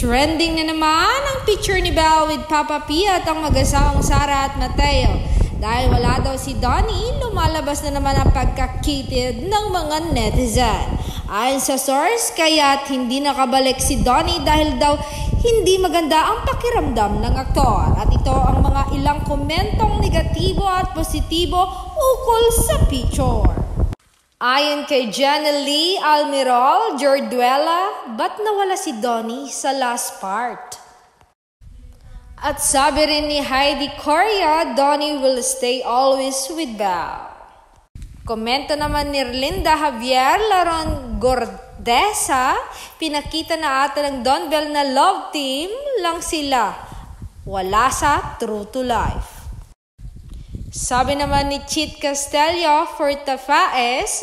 Trending na naman ang picture ni Belle with Papa P at ang mag-asawang Sara at Mateo. Dahil wala daw si Donnie, lumalabas na naman ang pagkakitid ng mga netizen. Ayon sa source, kaya't hindi nakabalik si Donnie dahil daw hindi maganda ang pakiramdam ng aktor. At ito ang mga ilang komentong negatibo at positibo ukol sa picture. Ayon kay Janelie Almirol Jorduela, ba't nawala si Donnie sa last part? At sabi rin ni Heidi Coria, Donnie will stay always with Belle. Komento naman ni Linda Javier Laron Gordesa, pinakita na ata ng Don Belle na love team lang sila. Wala sa True to Life. Sabi naman ni Chit Castelio for Tafaes,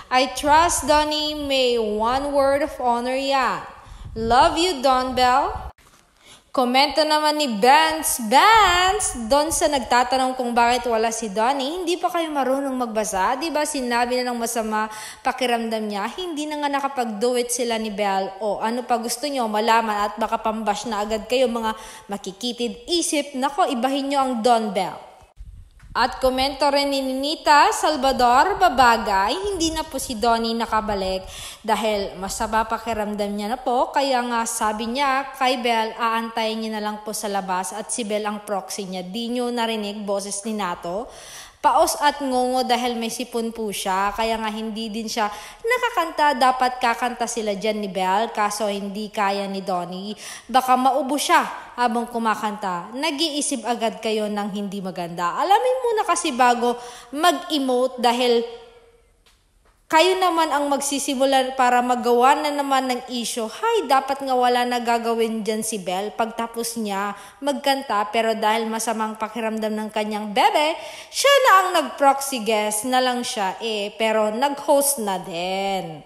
I trust Donnie, may one word of honor yan. Love you, Don Belle. Komento naman ni Benz doon sa nagtatanong kung bakit wala si Donnie. Hindi pa kayo marunong magbasa? Diba sinabi na ng masama pakiramdam niya? Hindi na nga nakapag-do it sila ni Belle. O ano pa gusto nyo malaman at baka pambash na agad kayo mga makikitid isip. Nako, ibahin nyo ang Don Belle. At komento rin ni Ninita Salvador Babagay, hindi na po si Donnie nakabalik dahil masama pakiramdam niya na po. Kaya nga sabi niya kay Belle, aantayin niya na lang po sa labas at si Belle ang proxy niya. Di nyo narinig boses ni Nato? Paos at ngongo dahil may sipon po siya. Kaya nga hindi din siya nakakanta. Dapat kakanta sila dyan ni Belle. Kaso hindi kaya ni Donnie. Baka maubo siya habang kumakanta. Nag-iisip agad kayo ng hindi maganda. Alamin muna kasi bago mag-emote dahil kayo naman ang magsisimula para magawa na naman ng issue. Hay, dapat nga wala na gagawin dyan si Belle pagtapos niya magkanta. Pero dahil masamang pakiramdam ng kanyang bebe, siya na ang nag-proxy guest na lang siya pero nag-host na din.